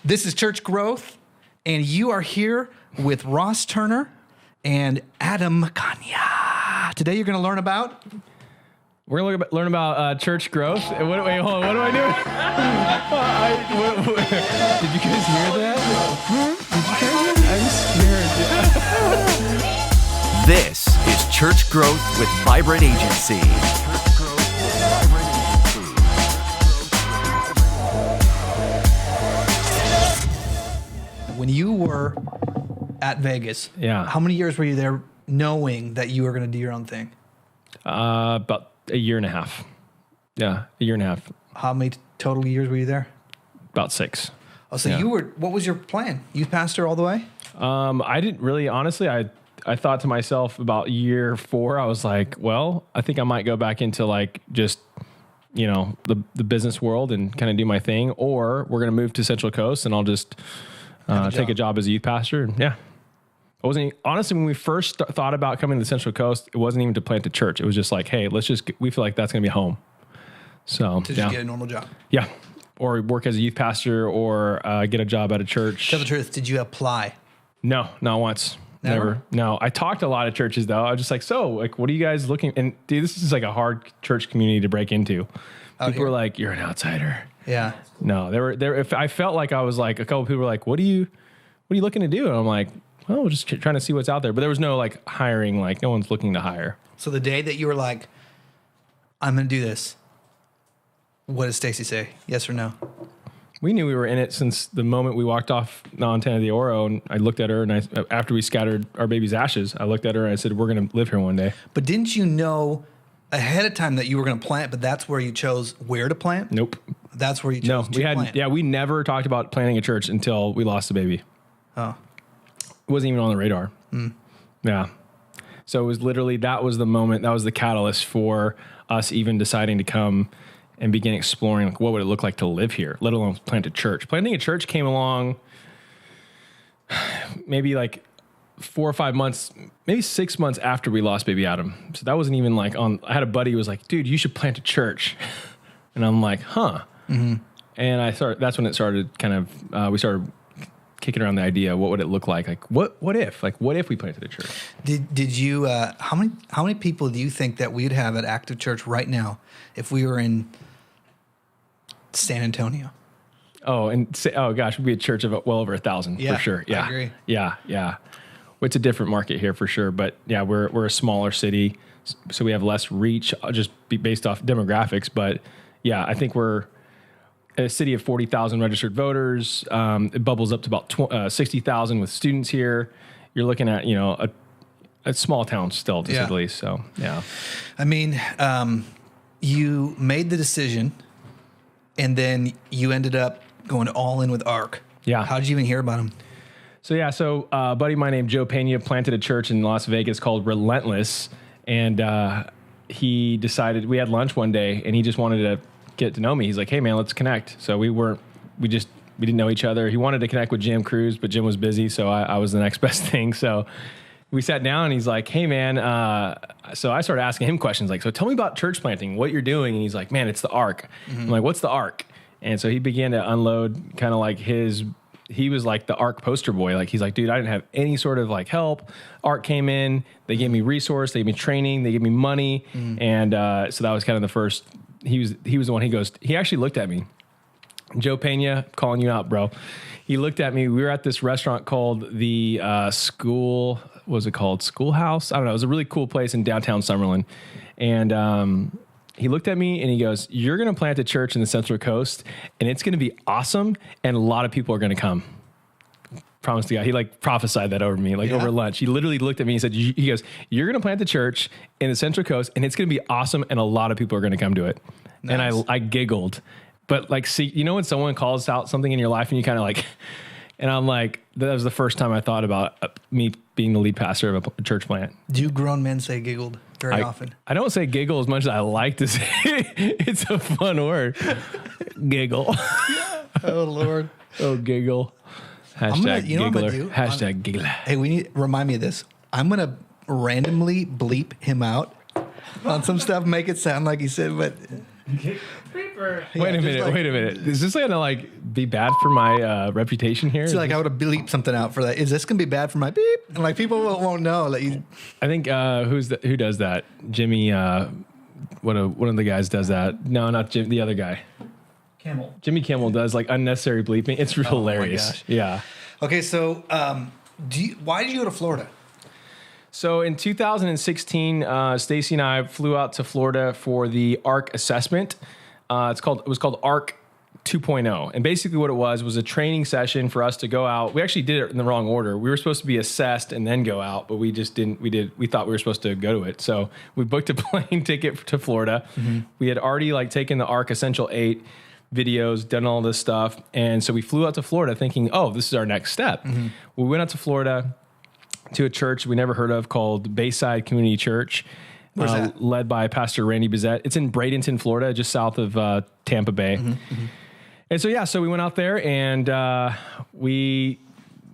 This is Church Growth, and you are here with Ross Turner and Adam Magana. Today you're going to learn about... We're going to learn about church growth. Wait, hold on. What do I do? Did you guys hear that? I'm scared. This is Church Growth with Vibrant Agency. When you were at Vegas, how many years were you there knowing that you were going to do your own thing? About a year and a half. Yeah, a year and a half. How many total years were you there? About 6. Oh, so you were, what was your plan? Youth pastor all the way? I didn't really, honestly, I thought to myself about year 4, I was like, well, I think I might go back into like just, you know, the business world and kind of do my thing, or we're going to move to Central Coast and I'll just take a job as a youth pastor. And I wasn't, honestly, when we first thought about coming to the Central Coast, it wasn't even to plant a church. It was just like, hey, we feel like that's going to be home. So to just get a normal job. Yeah. Or work as a youth pastor or get a job at a church. Tell the truth. Did you apply? No, not once. Never. No, I talked to a lot of churches though. I was just like, so like, what are you guys looking? And dude, this is like a hard church community to break into. People were like, you're an outsider. Yeah. No, if I felt like I was like, a couple of people were like, what are you looking to do? And I'm like, well, we're just trying to see what's out there. But there was no like hiring, like no one's looking to hire. So the day that you were like, I'm going to do this, what did Stacy say? Yes or no? We knew we were in it since the moment we walked off Montana de Oro, and I looked at her, and after we scattered our baby's ashes, I looked at her and I said, we're going to live here one day. But didn't you know ahead of time that you were going to plant, but that's where you chose where to plant? Nope. That's where you chose to plant? Yeah, we never talked about planting a church until we lost the baby. Oh. It wasn't even on the radar. Yeah. So it was literally, that was the moment, that was the catalyst for us even deciding to come and begin exploring like what would it look like to live here, let alone plant a church. Planting a church came along maybe like 4 or 5 months, maybe 6 months after we lost baby Adam. So that wasn't even like I had a buddy who was like, dude, you should plant a church. And I'm like, huh. Mm-hmm. And that's when it started kind of, we started kicking around the idea, what would it look like? Like, what if we planted a church? Did you, how many people do you think that we'd have at Active Church right now if we were in San Antonio? Oh gosh, we'd be a church of well over 1,000 for sure. Yeah. I agree. Yeah. Well, it's a different market here for sure, but yeah, we're a smaller city, so we have less reach just based off demographics. But yeah, I think we're a city of 40,000 registered voters. It bubbles up to about 60,000 with students here. You're looking at, a small town still, to say the least. So, yeah. I mean, you made the decision, and then you ended up going all in with ARC. Yeah. How did you even hear about him? So, a buddy of mine named Joe Pena planted a church in Las Vegas called Relentless. And he decided, we had lunch one day, and he just wanted to get to know me. He's like, hey man, let's connect. So we didn't know each other. He wanted to connect with Jim Cruz, but Jim was busy. So I was the next best thing. So we sat down and he's like, hey man. So I started asking him questions like, so tell me about church planting, what you're doing. And he's like, man, it's the ARC. Mm-hmm. I'm like, what's the ARC? And so he began to unload kind of like he was like the ARC poster boy. Like, he's like, dude, I didn't have any sort of like help. ARC came in, they gave me resource, they gave me training, they gave me money. Mm-hmm. And so that was kind of the first. He was the one. He actually looked at me. Joe Pena, calling you out, bro. He looked at me. We were at this restaurant called the Schoolhouse? I don't know. It was a really cool place in downtown Summerlin. And he looked at me and he goes, you're going to plant a church in the Central Coast and it's going to be awesome. And a lot of people are going to come. Promise to God. He like prophesied that over me, over lunch. He literally looked at me and said, he goes, you're going to plant the church in the Central Coast and it's going to be awesome. And a lot of people are going to come to it. Nice. And I giggled, but like, see, when someone calls out something in your life and you kind of like, and I'm like, that was the first time I thought about me being the lead pastor of a church plant. Do grown men say giggled very often? I don't say giggle as much as I like to say. It's a fun word. Giggle. Oh Lord. Oh, giggle. Hashtag giggler. Hashtag giggler. Hey, remind me of this. I'm going to randomly bleep him out on some stuff, make it sound like he said, but Wait a minute. Is this going to like be bad for my reputation here? It's like I would have bleeped something out for that. Is this going to be bad for my beep? And like people won't know that you. I think who does that? Jimmy. One of the guys does that. No, not Jim. The other guy. Kimmel. Jimmy Kimmel does like unnecessary bleeping. It's hilarious. My gosh. Yeah. Okay, so why did you go to Florida? So in 2016, Stacy and I flew out to Florida for the ARC assessment. It was called ARC 2.0. And basically what it was a training session for us to go out. We actually did it in the wrong order. We were supposed to be assessed and then go out, but we just didn't. We thought we were supposed to go to it. So we booked a plane ticket to Florida. Mm-hmm. We had already like taken the ARC Essential 8 videos, done all this stuff. And so we flew out to Florida thinking, oh, this is our next step. Mm-hmm. We went out to Florida to a church we never heard of called Bayside Community Church. Where's that? Led by Pastor Randy Bizette. It's in Bradenton, Florida, just south of Tampa Bay. Mm-hmm, mm-hmm. And so we went out there and we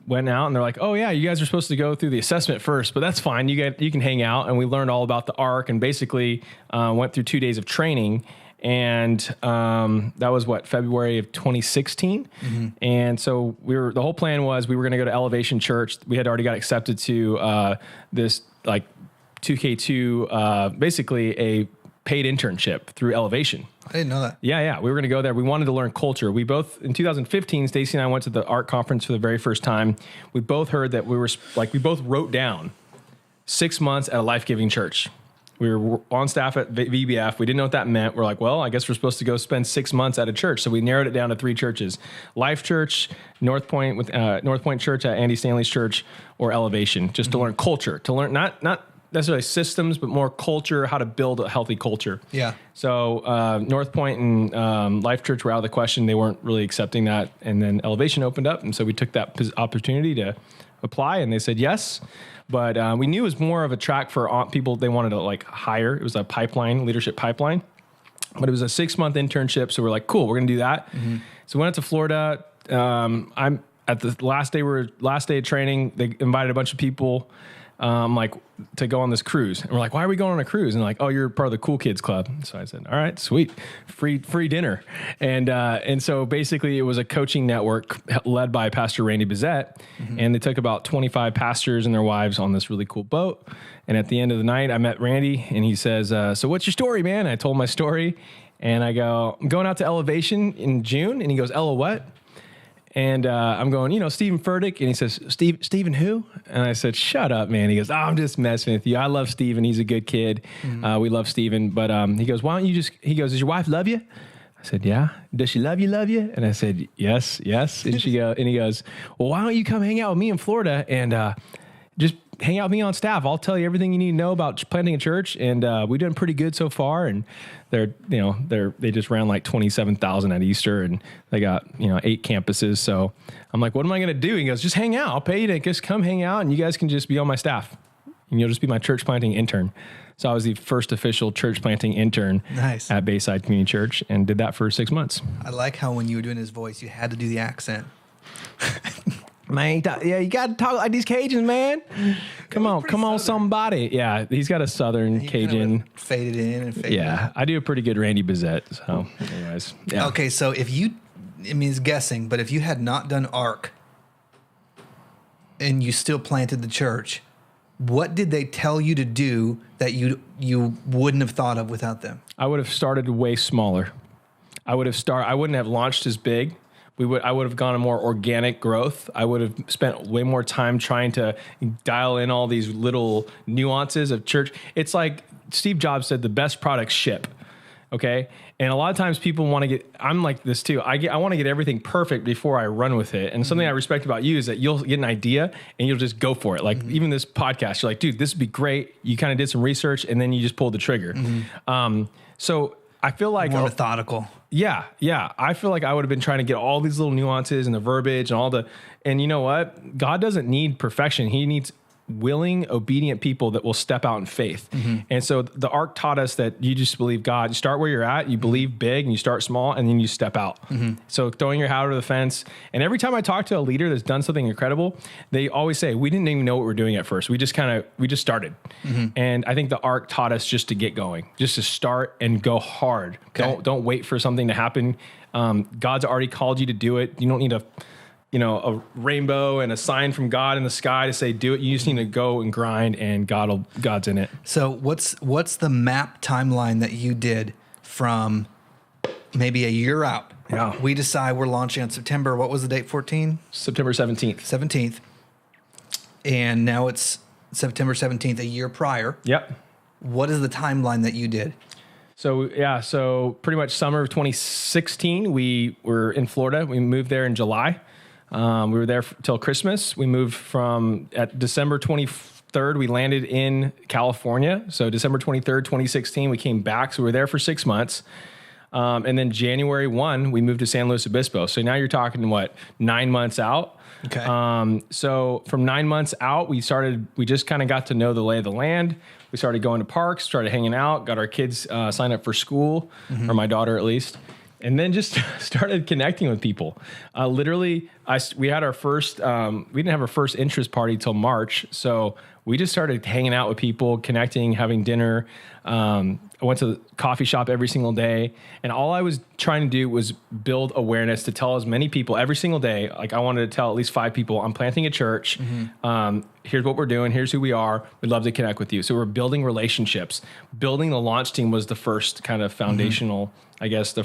went out and they're like, oh yeah, you guys are supposed to go through the assessment first, but that's fine. You can hang out. And we learned all about the ARC and basically went through 2 days of training. And that was February of 2016. Mm-hmm. And so the whole plan was we were going to go to Elevation Church. We had already got accepted to this like 2K2, basically a paid internship through Elevation. I didn't know that. Yeah. We were going to go there. We wanted to learn culture. We both, in 2015, Stacy and I went to the ARC conference for the very first time. We both heard that we both wrote down 6 months at a life-giving church. We were on staff at VBF. We didn't know what that meant. We're like, well, I guess we're supposed to go spend 6 months at a church. So we narrowed it down to 3 churches: Life Church, North Point Church at Andy Stanley's church, or Elevation, just to learn culture, to learn not necessarily systems, but more culture, how to build a healthy culture. Yeah. So North Point and Life Church were out of the question. They weren't really accepting that. And then Elevation opened up. And so we took that opportunity to apply, and they said yes. But we knew it was more of a track for people they wanted to like hire. It was a leadership pipeline. But it was a 6-month internship. So we're like, cool, we're going to do that. Mm-hmm. So we went out to Florida. I'm at the last day of training. They invited a bunch of people to go on this cruise. And we're like, why are we going on a cruise? And they're like, oh, you're part of the Cool Kids Club. So I said, all right, sweet. Free dinner. And so basically it was a coaching network led by Pastor Randy Bizette. Mm-hmm. And they took about 25 pastors and their wives on this really cool boat. And at the end of the night, I met Randy and he says, so what's your story, man? I told my story and I go, I'm going out to Elevation in June. And he goes, Ella, what? And I'm going, Stephen Furtick. And he says, Stephen who? And I said, shut up, man. He goes, oh, I'm just messing with you. I love Stephen. He's a good kid. Mm-hmm. We love Stephen. But he goes, why don't you he goes, does your wife love you? I said, yeah. Does she love you? And I said, yes. And he goes, well, why don't you come hang out with me in Florida and just hang out with me on staff. I'll tell you everything you need to know about planting a church. And we've done pretty good so far. And they just ran like 27,000 at Easter and they got, 8 campuses. So I'm like, what am I going to do? He goes, just hang out. I'll pay you to just come hang out and you guys can just be on my staff and you'll just be my church planting intern. So I was the first official church planting intern at Bayside Community Church and did that for 6 months. I like how when you were doing his voice, you had to do the accent. Man, you got to talk like these Cajuns, man. Come on, somebody. Yeah, he's got a Southern Cajun. Kind of faded in and faded out. I do a pretty good Randy Bizette. So, anyways. Yeah. Okay, so it's guessing, but if you had not done ARC and you still planted the church, what did they tell you to do that you wouldn't have thought of without them? I would have started way smaller. I wouldn't have launched as big. I would have gone a more organic growth. I would have spent way more time trying to dial in all these little nuances of church. It's like Steve Jobs said, the best products ship. Okay. And a lot of times people want to I'm like this too. I want to get everything perfect before I run with it. And something I respect about you is that you'll get an idea and you'll just go for it. Like even this podcast, you're like, dude, this would be great. You kind of did some research and then you just pulled the trigger. Mm-hmm. So I feel like more methodical. Yeah. I feel like I would have been trying to get all these little nuances and the verbiage and and you know what? God doesn't need perfection. He needs willing, obedient people that will step out in faith. And so the Ark taught us that you just believe God. You start where you're at, you believe big, and you start small, and then you step out. So throwing your hat over the fence. And every time I talk to a leader that's done something incredible, they always say, we didn't even know what we're doing at first. We just started. And I think the Ark taught us just to get going, just to start and go hard. Okay. Don't wait for something to happen. God's already called you to do it. You don't need a rainbow and a sign from God in the sky to say, do it. You just need to go and grind, and God's in it. So what's the map timeline that you did from maybe a year out? Yeah. We decide we're launching on September. What was the date? 14? September 17th. 17th. And now it's September 17th, a year prior. Yep. What is the timeline that you did? So pretty much summer of 2016, we were in Florida. We moved there in July. We were there till Christmas. We moved at December 23rd, we landed in California. So December 23rd, 2016, we came back. So we were there for 6 months. And then January 1, we moved to San Luis Obispo. So now you're talking, 9 months out? Okay. So from 9 months out, we just kind of got to know the lay of the land. We started going to parks, started hanging out, got our kids signed up for school, or my daughter at least. And then just started connecting with people. Literally, we had our first, we didn't have our first interest party till March. So we just started hanging out with people, connecting, having dinner. I went to the coffee shop every single day. And all I was trying to do was build awareness to tell as many people every single day. Like, I wanted to tell at least 5 people, I'm planting a church. Here's what we're doing. Here's who we are. We'd love to connect with you. So we're building relationships. Building the launch team was the first kind of foundational, I guess, for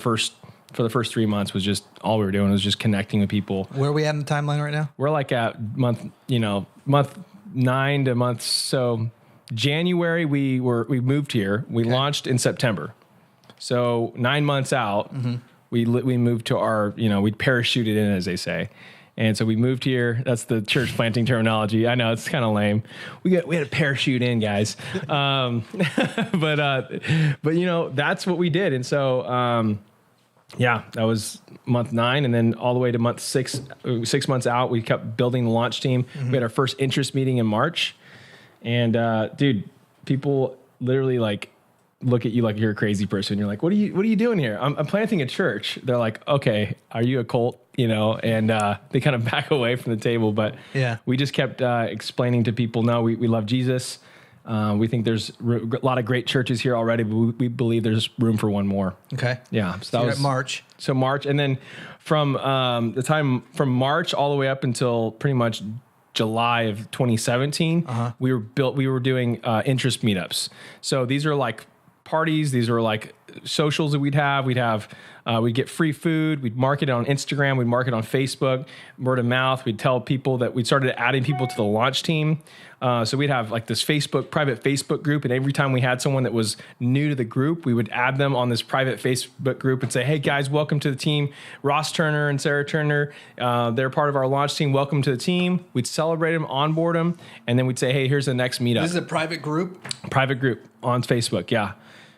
the first 3 months was just all we were doing was just connecting with people. Where are we at in the timeline right now? We're like at month 9 to month. So January, we moved here. We launched in September. So 9 months out, we moved to our, we parachuted in, as they say. And so we moved here. That's the church planting terminology. I know it's kind of lame. We had a parachute in, guys. But that's what we did. And so, that was month 9. And then all the way to month 6 months out, we kept building the launch team. We had our first interest meeting in March. And, dude, people literally look at you like you're a crazy person. You're like, what are you doing here? I'm planting a church. They're like, okay, are you a cult? And they kind of back away from the table. But we just kept explaining to people, no, we love Jesus. We think there's a lot of great churches here already, but we believe there's room for one more. Okay. Yeah. So that was March. So March. And then from the time from March all the way up until pretty much July of 2017, we were doing interest meetups. So these are like parties. These are like socials that we'd get free food. We'd market it on Instagram. We'd market on Facebook, word of mouth. We'd tell people that we'd started adding people to the launch team. So we'd have like this private Facebook group. And every time we had someone that was new to the group, we would add them on this private Facebook group and say, hey guys, welcome to the team. Ross Turner and Sarah Turner, they're part of our launch team. Welcome to the team. We'd celebrate them, onboard them. And then we'd say, hey, here's the next meetup. This is a private group? Private group on Facebook. Yeah.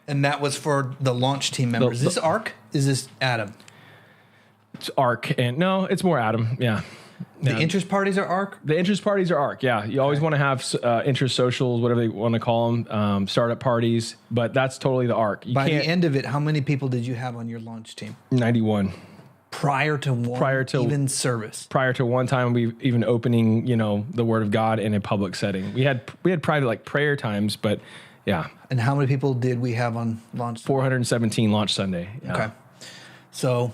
And that was for the launch team members. Is this Ark? Is this Adam? It's Ark. And no, it's more Adam. Yeah. The interest parties are Ark? The interest parties are Ark. Yeah. You always want to have interest socials, whatever they want to call them, startup parties, but that's totally the Ark. By the end of it, how many people did you have on your launch team? 91. Prior to even service. Prior to one time we even opening, the Word of God in a public setting. We had private prayer times, but yeah. And how many people did we have on launch? 417 launch Sunday. Yeah. Okay. So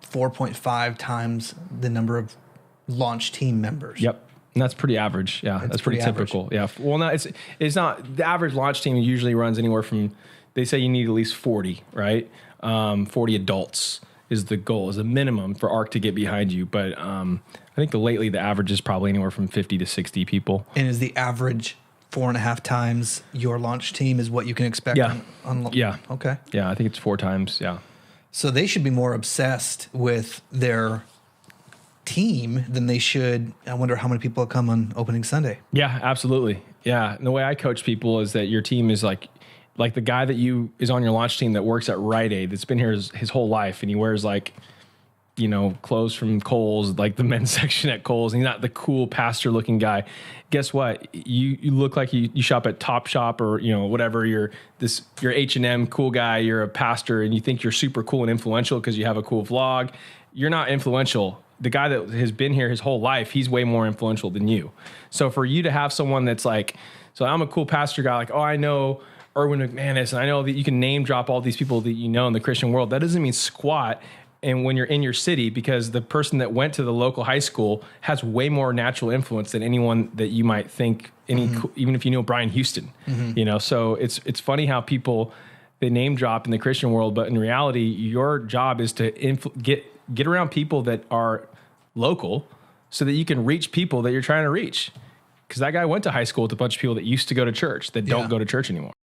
4.5 times the number of launch team members. Yep. And that's pretty average. Yeah. That's pretty typical. Average. Yeah. Well, no, it's not. The average launch team usually runs anywhere from, they say you need at least 40, right? 40 adults is the goal, is the minimum for ARC to get behind you. But I think lately the average is probably anywhere from 50 to 60 people. And is the average 4.5 times your launch team is what you can expect? Yeah. Yeah. Okay. Yeah, I think it's 4 times. Yeah. So they should be more obsessed with their team than they should. I wonder how many people come on opening Sunday. Yeah, absolutely. Yeah. And the way I coach people is that your team is like the guy that is on your launch team that works at Rite Aid that's been here his whole life, and he wears clothes from Kohl's, like the men's section at Kohl's, and he's not the cool pastor looking guy. Guess what? You look like you shop at Top Shop or, whatever. You're H&M cool guy. You're a pastor and you think you're super cool and influential because you have a cool vlog. You're not influential. The guy that has been here his whole life, he's way more influential than you. So for you to have someone that's like, so I'm a cool pastor guy, like, oh, I know Erwin McManus, and I know that you can name drop all these people that you know in the Christian world. That doesn't mean squat. And when you're in your city, because the person that went to the local high school has way more natural influence than anyone that you might think, even if you know Brian Houston, So it's funny how people, they name drop in the Christian world, but in reality, your job is to get around people that are local so that you can reach people that you're trying to reach. Because that guy went to high school with a bunch of people that used to go to church that don't go to church anymore.